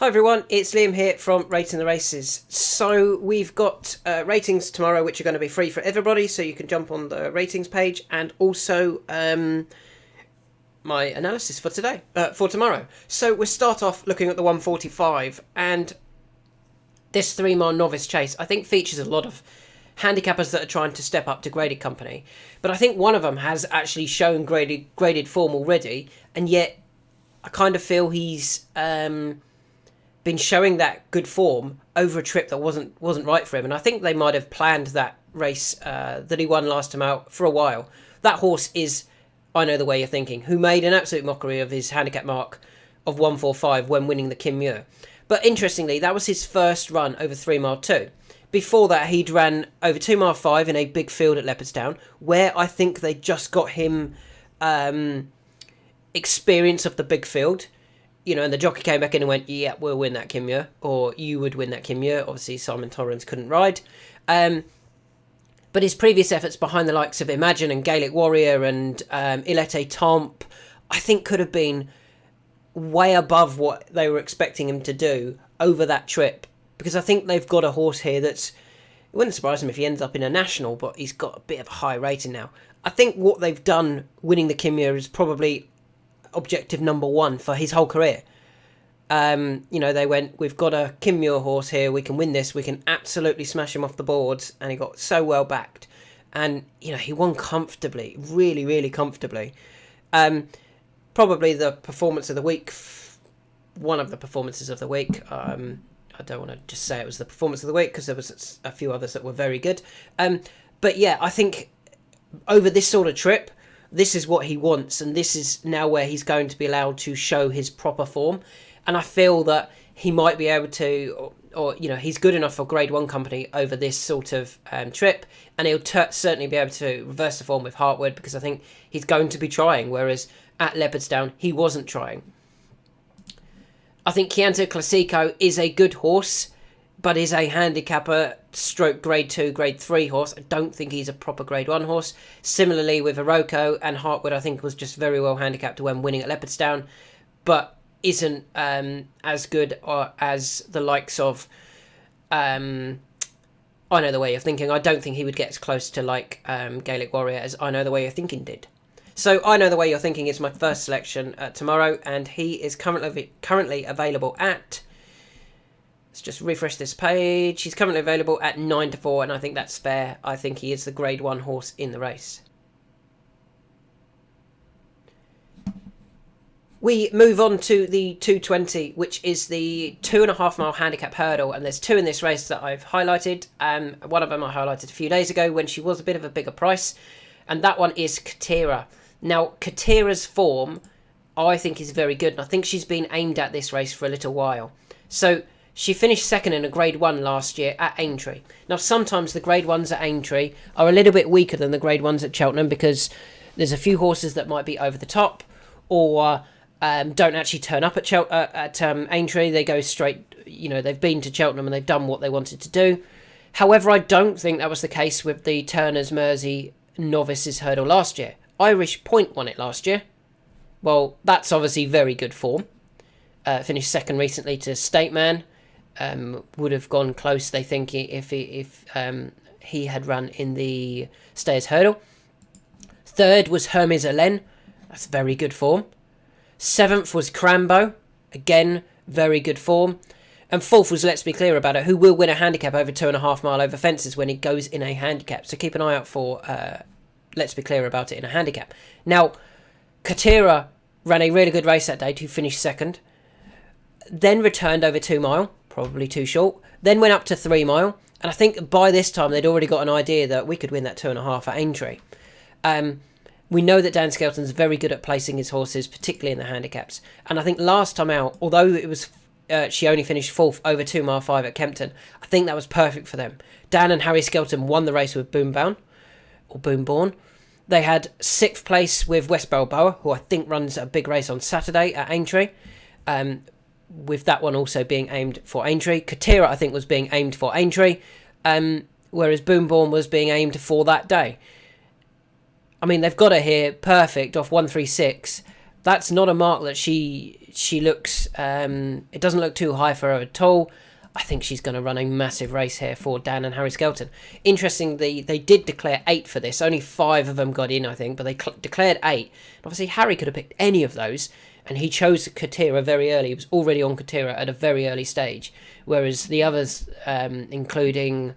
Hi everyone, it's Liam here from Rating the Races. So we've got ratings tomorrow, which are going to be free for everybody, so you can jump on the ratings page, and also my analysis for tomorrow. So we'll start off looking at the 145, and this 3 mile Novice Chase I think features a lot of handicappers that are trying to step up to graded company, but I think one of them has actually shown graded form already, and yet I kind of feel he's been showing that good form over a trip that wasn't right for him, and I think they might have planned that race that he won last time out for a while. That horse is I Know the Way You're Thinking, who made an absolute mockery of his handicap mark of 145 when winning the Kim Muir. But interestingly, that was his first run over 3 mile 2. Before that, he'd ran over 2 mile 5 in a big field at Leopardstown, where I think they just got him experience of the big field. You know, and the jockey came back in and went, yeah, we'll win that Kim Muir, or you would win that Kim Muir. Obviously, Simon Torrens couldn't ride. But his previous efforts behind the likes of Imagine and Gaelic Warrior and Il Était Temp, I think could have been way above what they were expecting him to do over that trip. Because I think they've got a horse here that's... It wouldn't surprise him if he ends up in a national, but he's got a bit of a high rating now. I think what they've done winning the Kim Muir is probably objective number one for his whole career. You know, they went, we've got a Kim Muir horse here, we can win this, we can absolutely smash him off the boards, and he got so well backed, and you know, he won comfortably, really comfortably. Probably the performance of the week, one of the performances of the week. I don't want to just say it was the performance of the week, because there was a few others that were very good, but yeah, I think over this sort of trip, this is what he wants, and this is now where he's going to be allowed to show his proper form. And I feel that he might be able to, or you know, he's good enough for Grade 1 company over this sort of trip, and he'll certainly be able to reverse the form with Hartwood, because I think he's going to be trying, whereas at Leopardstown he wasn't trying. I think Chianti Classico is a good horse, but is a handicapper stroke Grade 2, Grade 3 horse. I don't think he's a proper Grade 1 horse. Similarly with Iroko, and Hartwood I think was just very well handicapped when winning at Leopardstown, but isn't as good as the likes of I Know the Way You're Thinking. I don't think he would get as close to like Gaelic Warrior as I Know the Way You're Thinking did. So I Know the Way You're Thinking is my first selection tomorrow, and he is currently available at... Let's just refresh this page. He's currently available at 9-4, and I think that's fair. I think he is the Grade 1 horse in the race. We move on to the 220, which is the 2.5 mile handicap hurdle, and there's two in this race that I've highlighted. One of them I highlighted a few days ago when she was a bit of a bigger price, and that one is Katira. Now, Katira's form, I think, is very good, and I think she's been aimed at this race for a little while. So she finished second in a Grade 1 last year at Aintree. Now, sometimes the Grade 1s at Aintree are a little bit weaker than the Grade 1s at Cheltenham, because there's a few horses that might be over the top, or don't actually turn up at Aintree. They go straight, you know, they've been to Cheltenham and they've done what they wanted to do. However, I don't think that was the case with the Turners Mersey Novices hurdle last year. Irish Point won it last year. Well, that's obviously very good form. Finished second recently to State Man. Would have gone close, they think, if he had run in the Stayers hurdle. Third was Hermes Alen. That's very good form. Seventh was Crambo. Again, very good form. And fourth was Let's Be Clear About It, who will win a handicap over 2.5 mile over fences when it goes in a handicap. So keep an eye out for Let's Be Clear About It in a handicap. Now, Katira ran a really good race that day to finish second. Then returned over 2 mile, probably too short. Then went up to 3 mile. And I think by this time they'd already got an idea that we could win that 2.5 at Aintree. We know that Dan Skelton's very good at placing his horses, particularly in the handicaps. And I think last time out, although it was she only finished fourth over 2 mile 5 at Kempton, I think that was perfect for them. Dan and Harry Skelton won the race with Boombourne. They had 6th place with West Balboa, who I think runs a big race on Saturday at Aintree. With that one also being aimed for Aintree. Katira, I think, was being aimed for Aintree, whereas Boombourne was being aimed for that day. I mean, they've got it here perfect off 136, That's not a mark that she looks. It doesn't look too high for her at all. I think she's going to run a massive race here for Dan and Harry Skelton. Interestingly, they did declare 8 for this. Only 5 of them got in, I think, but they declared 8. Obviously, Harry could have picked any of those, and he chose Katira very early. He was already on Katira at a very early stage, whereas the others, including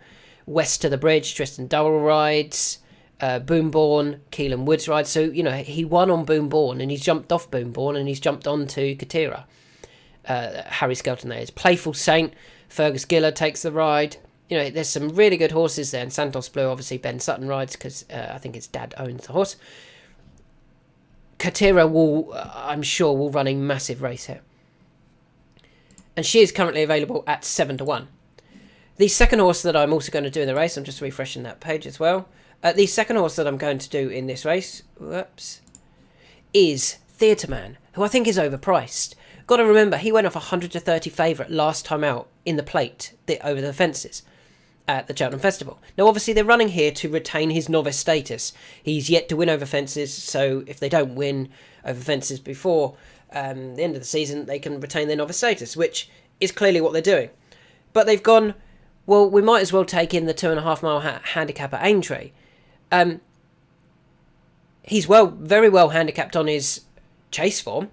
West to the Bridge, Tristan Double Rides, Boombourne, Keelan Woods Ride. So, he won on Boombourne, and he's jumped off Boombourne, and he's jumped on to Katira. Harry Skelton there is. Playful Saint, Fergus Giller takes the ride. There's some really good horses there. And Santos Blue, obviously, Ben Sutton rides because I think his dad owns the horse. Katira I'm sure, will run a massive race here. And she is currently available at 7-1. The second horse that I'm also going to do in the race, I'm just refreshing that page as well. The second horse that I'm going to do in this race, is Theatre Man, who I think is overpriced. Got to remember, he went off 100-30 favourite last time out in the plate, over the fences at the Cheltenham Festival. Now, obviously, they're running here to retain his novice status. He's yet to win over fences, so if they don't win over fences before the end of the season, they can retain their novice status, which is clearly what they're doing. But they've gone, well, we might as well take in the 2.5 mile handicap at Aintree. He's very well handicapped on his chase form.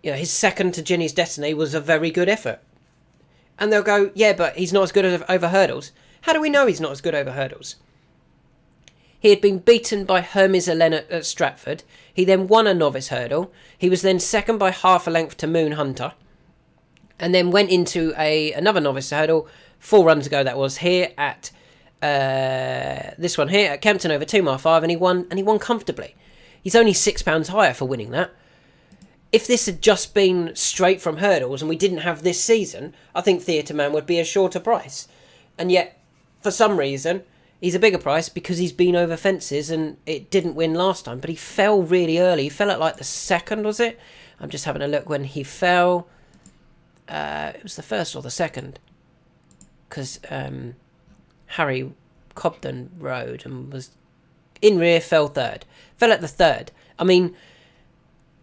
His second to Ginny's Destiny was a very good effort. And they'll go, yeah, but he's not as good over hurdles. How do we know he's not as good over hurdles? He had been beaten by Hermes Allen at Stratford. He then won a novice hurdle. He was then second by half a length to Moon Hunter. And then went into another novice hurdle 4 runs ago. That was here at this one here at Kempton over 2 mile 5, and he won comfortably. He's only £6 higher for winning that. If this had just been straight from hurdles and we didn't have this season, I think Theatre Man would be a shorter price. And yet, for some reason, he's a bigger price because he's been over fences and it didn't win last time. But he fell really early. He fell at like the second, was it? I'm just having a look when he fell. It was the first or the second. Because Harry Cobden rode and was in rear, fell third. Fell at the third. I mean,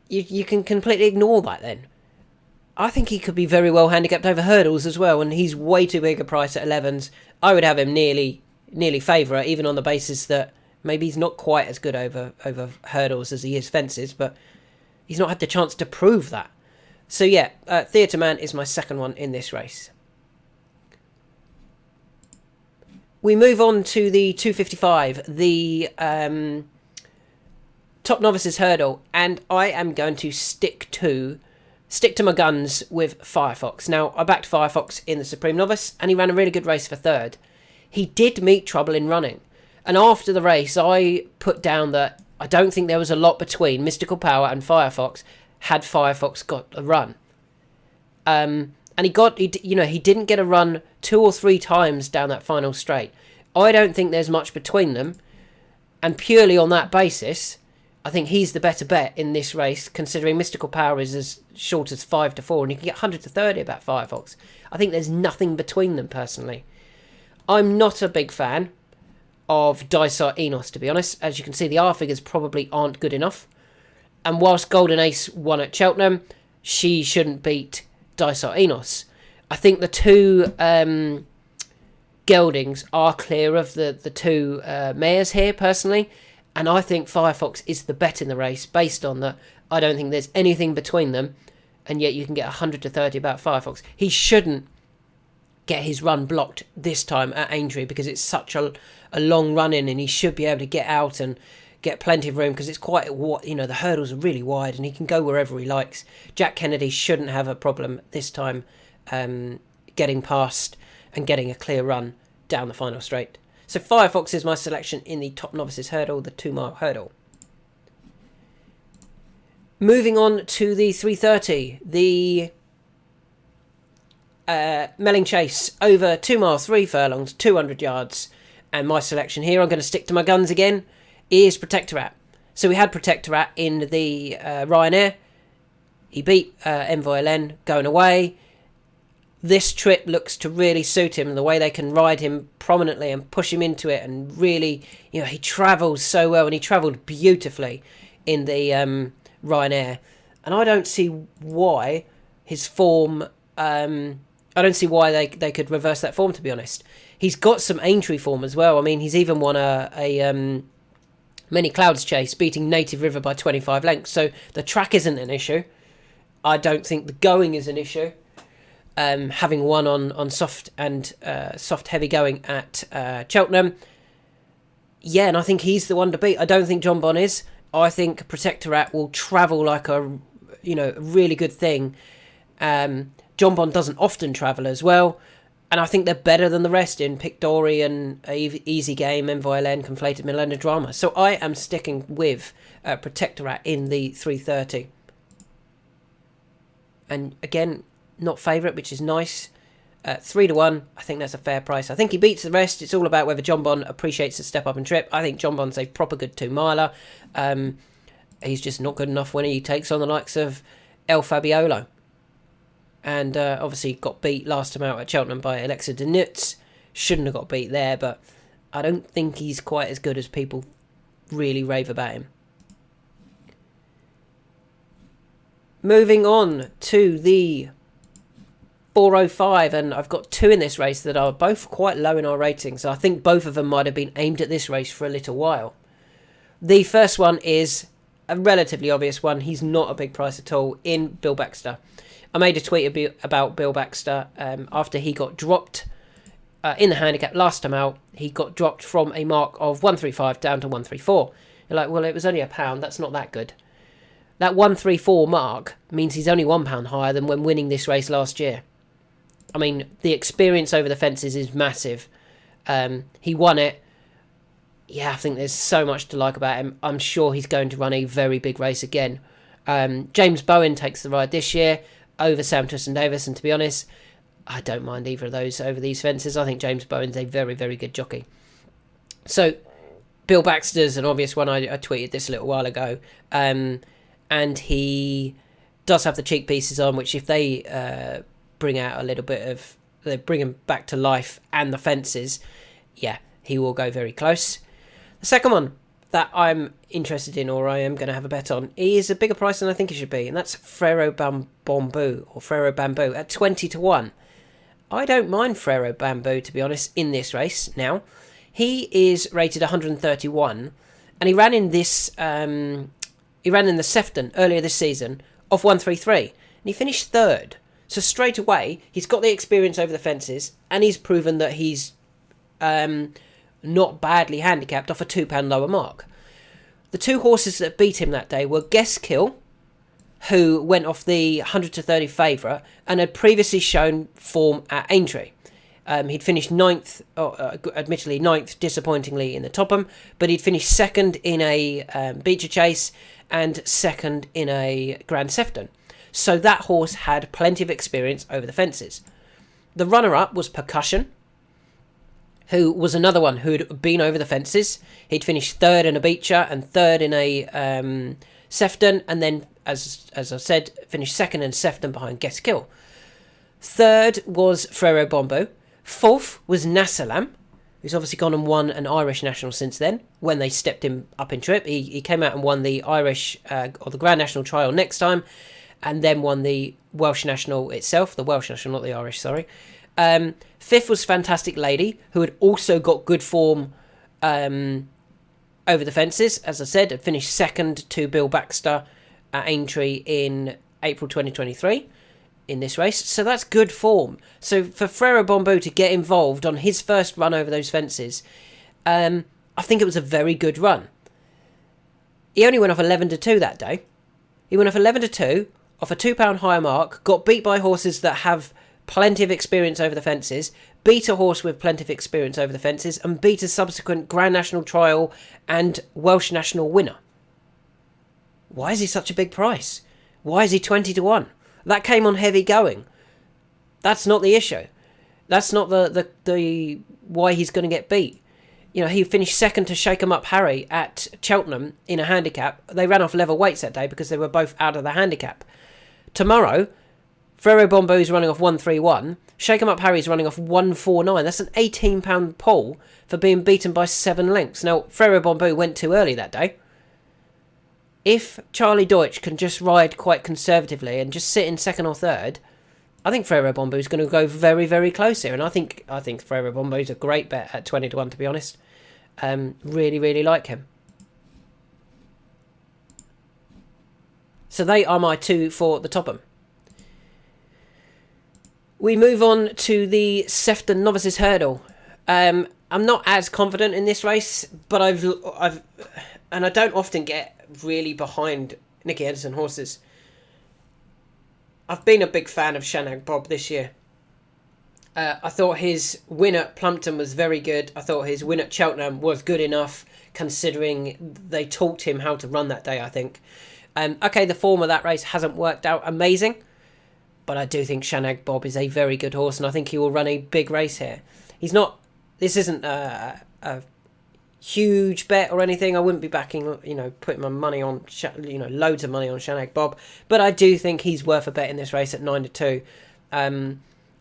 you can completely ignore that then. I think he could be very well handicapped over hurdles as well, and he's way too big a price at 11s. I would have him nearly favourite, even on the basis that maybe he's not quite as good over hurdles as he is fences, but he's not had the chance to prove that. So yeah, Theatre Man is my second one in this race. We move on to the 255, the Top Novices hurdle, and I am going to stick to my guns with Firefox. Now, I backed Firefox in the Supreme Novice, and he ran a really good race for third. He did meet trouble in running, and after the race, I put down that I don't think there was a lot between Mystical Power and Firefox had Firefox got a run. And he didn't get a run 2 or 3 times down that final straight. I don't think there's much between them, and purely on that basis, I think he's the better bet in this race, considering Mystical Power is as short as 5-4, and you can get 100-30 about Firefox. I think there's nothing between them, personally. I'm not a big fan of Dysart Enos, to be honest. As you can see, the R figures probably aren't good enough. And whilst Golden Ace won at Cheltenham, she shouldn't beat Dysart Enos. I think the two geldings are clear of the two mares here, personally. And I think Firefox is the bet in the race based on that. I don't think there's anything between them. And yet you can get 100-30 about Firefox. He shouldn't get his run blocked this time at Aintree because it's such a long run in, and he should be able to get out and get plenty of room because it's quite, the hurdles are really wide and he can go wherever he likes. Jack Kennedy shouldn't have a problem this time getting past and getting a clear run down the final straight. So Firefox is my selection in the Top Novices hurdle, the 2 mile hurdle. Moving on to the 330, the Melling Chase, over 2 miles, 3 furlongs, 200 yards. And my selection here, I'm going to stick to my guns again, is Protectorat. So we had Protectorat in the Ryanair. He beat Envoy Len going away. This trip looks to really suit him, the way they can ride him prominently and push him into it, and really, he travels so well, and he travelled beautifully in the Ryanair, and I don't see why his form. I don't see why they could reverse that form. To be honest, he's got some Aintree form as well. I mean, he's even won a Many Clouds Chase, beating Native River by 25 lengths. So the track isn't an issue. I don't think the going is an issue. Having won on soft and soft heavy going at Cheltenham. Yeah, and I think he's the one to beat. I don't think John Bon is. I think Protectorat will travel like a really good thing. John Bon doesn't often travel as well. And I think they're better than the rest in Pictory and Easy Game, MVLN, Conflated Millennium Drama. So I am sticking with Protectorat in the 330. And again, not favourite, which is nice. 3-1, I think that's a fair price. I think he beats the rest. It's all about whether John Bon appreciates the step up and trip. I think John Bon's a proper good 2-miler. He's just not good enough when he takes on the likes of El Fabiolo. And obviously got beat last time out at Cheltenham by Alexa de Nutz. Shouldn't have got beat there, but I don't think he's quite as good as people really rave about him. Moving on to the 405, and I've got two in this race that are both quite low in our ratings. So I think both of them might have been aimed at this race for a little while. The first one is a relatively obvious one. He's not a big price at all, in Bill Baxter. I made a tweet about Bill Baxter after he got dropped in the handicap last time out. He got dropped from a mark of 135 down to 134. You're like, well, it was only £1. That's not that good. That 134 mark means he's only £1 higher than when winning this race last year. I mean, the experience over the fences is massive. He won it. Yeah, I think there's so much to like about him. I'm sure he's going to run a very big race again. James Bowen takes the ride this year over Sam Twiston-Davis, and to be honest, I don't mind either of those over these fences. I think James Bowen's a very, very good jockey. So, Bill Baxter's an obvious one. I tweeted this a little while ago. And he does have the cheek pieces on, which if they bring out a little bit of... They bring him back to life and the fences, yeah, he will go very close. The second one that I'm interested in, or I am going to have a bet on, is a bigger price than I think it should be, and that's Frero Bamboo at 20-1. I don't mind Frero Bamboo, to be honest, in this race now. He is rated 131, and he ran in this he ran in the Sefton earlier this season off 133, and he finished third. So straight away, he's got the experience over the fences, and he's proven that he's not badly handicapped off a £2 lower mark. The two horses that beat him that day were Guestkill, who went off the 100-30 favourite and had previously shown form at Aintree. He'd finished ninth, admittedly ninth disappointingly in the Topham, but he'd finished second in a Beecher Chase and second in a Grand Sefton. So that horse had plenty of experience over the fences. The runner-up was Percussion, who was another one who'd been over the fences. He'd finished third in a Beecher and third in a Sefton, and then, as I said, finished second in Sefton behind Guestkill. Third was Frero Bamboo. Fourth was Nassalam, who's obviously gone and won an Irish National since then, when they stepped him up in trip. He came out and won the Irish, or the Grand National Trial next time, and then won the Welsh National itself. The Welsh National, not the Irish, sorry. Fifth was Fantastic Lady, who had also got good form over the fences. As I said, had finished second to Bill Baxter at Aintree in April 2023 in this race. So that's good form. So for Frero Bamboo to get involved on his first run over those fences, I think it was a very good run. He only went off 11-2 that day. He went off 11-2, off a £2 higher mark, got beat by horses that have plenty of experience over the fences, beat a horse with plenty of experience over the fences, and beat a subsequent Grand National Trial and Welsh National winner. Why is he such a big price? Why is he 20-1? That came on heavy going. That's not the issue. That's not the why he's going to get beat. You know, he finished second to Shake 'em Up Harry at Cheltenham in a handicap. They ran off level weights that day because they were both out of the handicap. Tomorrow, Frero Bamboo's running off 131. Shake 'em Up Harry's running off 149. That's an £18 pull for being beaten by 7 lengths. Now, Frero Bamboo went too early that day. If Charlie Deutsch can just ride quite conservatively and just sit in second or third, I think Frere Bombo is going to go very, very close here. And I think Frere Bombo is a great bet at 20 to 1, to be honest. Really, really like him. So they are my two for the Topham. We move on to the Sefton Novices Hurdle. I'm not as confident in this race, but and I don't often get really behind Nicky Edison horses. I've been a big fan of Shanag Bob this year. I thought his win at Plumpton was very good. I thought his win at Cheltenham was good enough, considering they taught him how to run that day, I think. Okay, the form of that race hasn't worked out amazing, but I do think Shanag Bob is a very good horse, and I think he will run a big race here. This isn't a huge bet or anything. I wouldn't be backing, putting my money on, loads of money on Shanag Bob, but I do think he's worth a bet in this race at 9 to 2.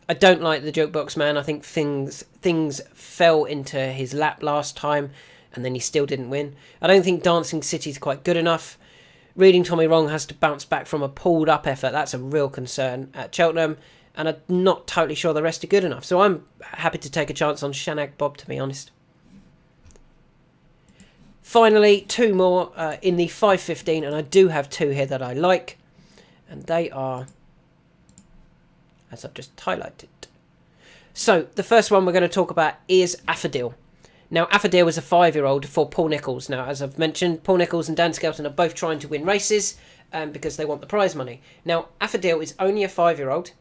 I don't like the Jokebox Man. I think things fell into his lap last time, and then he still didn't win. I don't think Dancing City's quite good enough. Reading Tommy Wrong has to bounce back from a pulled up effort. That's a real concern at Cheltenham, and I'm not totally sure the rest are good enough. So I'm happy to take a chance on Shanag Bob, to be honest. Finally, two more in the 5.15, and I do have two here that I like, and they are, as I've just highlighted. So the first one we're going to talk about is Affadil. Now, Affadil was a 5-year-old for Paul Nicholls. Now, as I've mentioned, Paul Nicholls and Dan Skelton are both trying to win races because they want the prize money. Now, Affadil is only a 5-year-old,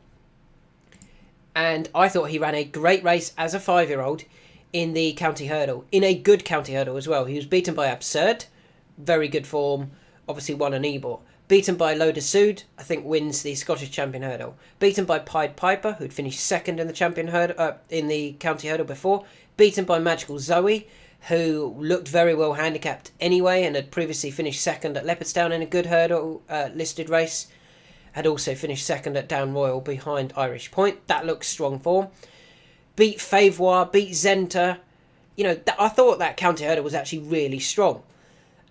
and I thought he ran a great race as a 5-year-old in the county hurdle, in a good county hurdle as well. He was beaten by Absurd, very good form, obviously won an Ebor. Beaten by Loda Sood, I think wins the Scottish Champion Hurdle. Beaten by Pied Piper, who'd finished second in the Champion Hurdle in the County Hurdle before. Beaten by Magical Zoe, who looked very well handicapped anyway and had previously finished second at Leopardstown in a good hurdle listed race. Had also finished second at Down Royal behind Irish Point. That looks strong form. Beat Favois, beat Zenta. I thought that County Hurdle was actually really strong.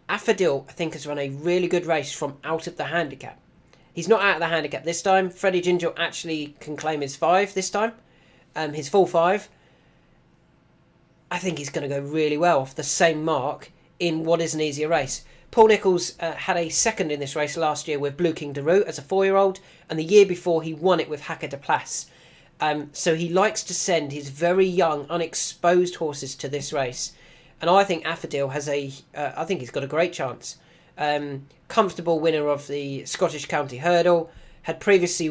Affadil, I think, has run a really good race from out of the handicap. He's not out of the handicap this time. Freddie Ginger actually can claim his 5 this time. His full 5. I think he's going to go really well off the same mark in what is an easier race. Paul Nicholls had a second in this race last year with Blue King de Roux as a 4-year-old, and the year before he won it with Hacker de Place. So he likes to send his very young, unexposed horses to this race. And I think Affadil has I think he's got a great chance. Comfortable winner of the Scottish County Hurdle. Had previously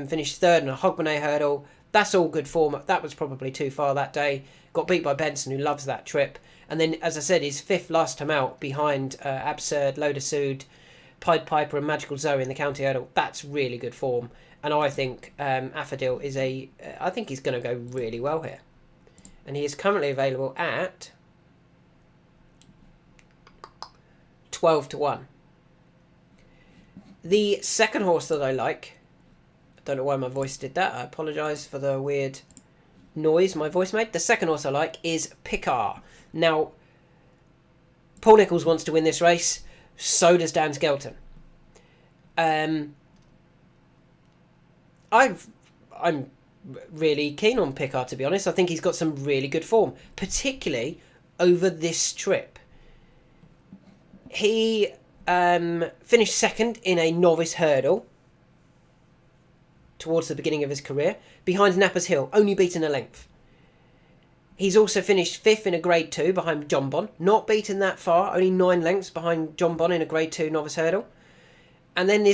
finished third in a Hogmanay Hurdle. That's all good form. That was probably too far that day. Got beat by Benson, who loves that trip. And then, as I said, he's 5th last time out behind Absurd, Loda Sood, Pied Piper and Magical Zoe in the County Hurdle. That's really good form. And I think Affadil is I think he's going to go really well here. And he is currently available at 12 to 1. The second horse that I like, I don't know why my voice did that. I apologise for the weird noise my voice made. The second horse I like is Picard. Now, Paul Nicholls wants to win this race. So does Dan Skelton. I'm really keen on Picard, to be honest. I think he's got some really good form, particularly over this trip. He finished second in a novice hurdle towards the beginning of his career, behind Nappers Hill, only beaten a length. He's also finished 5th in a Grade 2 behind John Bon, not beaten that far, only 9 lengths behind John Bon in a Grade 2 novice hurdle. And then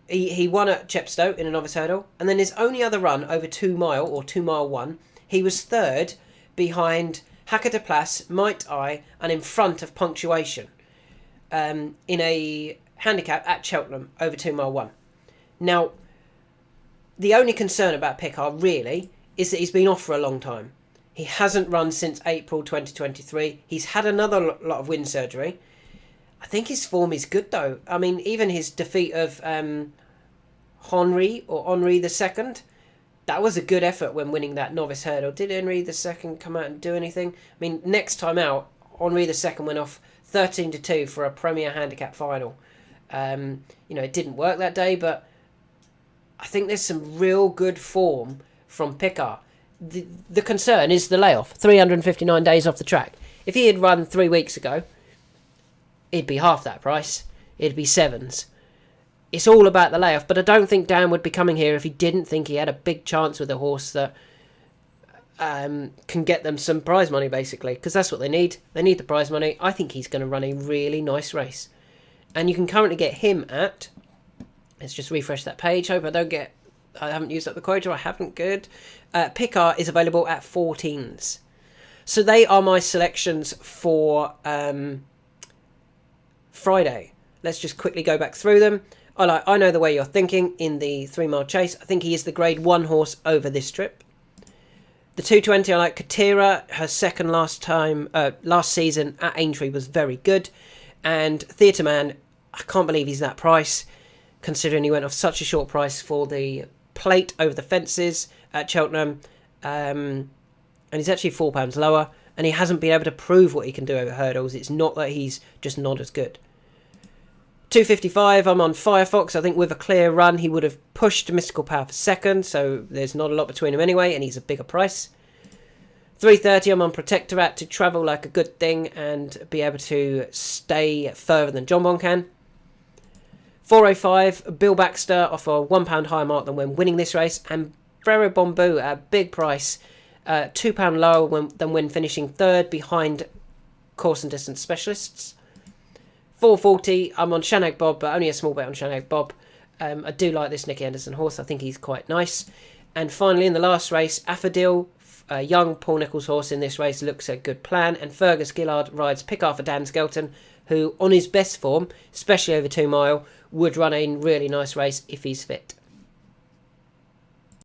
he won at Chepstow in a novice hurdle, and then his only other run over 2 mile, or 2 mile 1, he was 3rd behind Hacker de Place, Might I, and in front of Punctuation. In a handicap at Cheltenham over 2 mile 1. Now, the only concern about Picard really is that he's been off for a long time. He hasn't run since April 2023. He's had another lot of wind surgery. I think his form is good though. I mean, even his defeat of Henri II, that was a good effort when winning that novice hurdle. Did Henri II come out and do anything? I mean, next time out, Henri II went off 13 to 2 for a Premier Handicap final. It didn't work that day, but I think there's some real good form from Picard. The concern is the layoff. 359 days off the track. If he had run 3 weeks ago, it'd be half that price. It'd be sevens. It's all about the layoff, but I don't think Dan would be coming here if he didn't think he had a big chance with a horse that can get them some prize money, basically, because that's what they need. They need the prize money. I think he's going to run a really nice race. And you can currently get him at... Let's just refresh that page. Hope I haven't used up the quota. I haven't. Good. Picard is available at 14s. So they are my selections for Friday. Let's just quickly go back through them. I know the way you're thinking in the 3 Mile Chase. I think he is the grade 1 horse over this trip. The 220, I like Katira. Her second last season at Aintree was very good. And Theatre Man, I can't believe he's that price, considering he went off such a short price for the plate over the fences at Cheltenham. And he's actually £4 lower. And he hasn't been able to prove what he can do over hurdles. It's not that he's just not as good. 255, I'm on Firefox. I think with a clear run, he would have pushed Mystical Power for second, so there's not a lot between him anyway, and he's a bigger price. 330, I'm on Protectorat to travel like a good thing and be able to stay further than John Bon can. 405, Bill Baxter off a £1 higher mark than when winning this race, and Frero Bombu at a big price, £2 lower than when finishing third behind course and distance specialists. 440, I'm on Shanag Bob, but only a small bet on Shanag Bob. I do like this Nicky Anderson horse. I think he's quite nice. And finally, in the last race, Affadil, a young Paul Nicholls horse in this race, looks a good plan. And Fergus Gillard rides Picard for Dan Skelton, who, on his best form, especially over 2 mile, would run a really nice race if he's fit.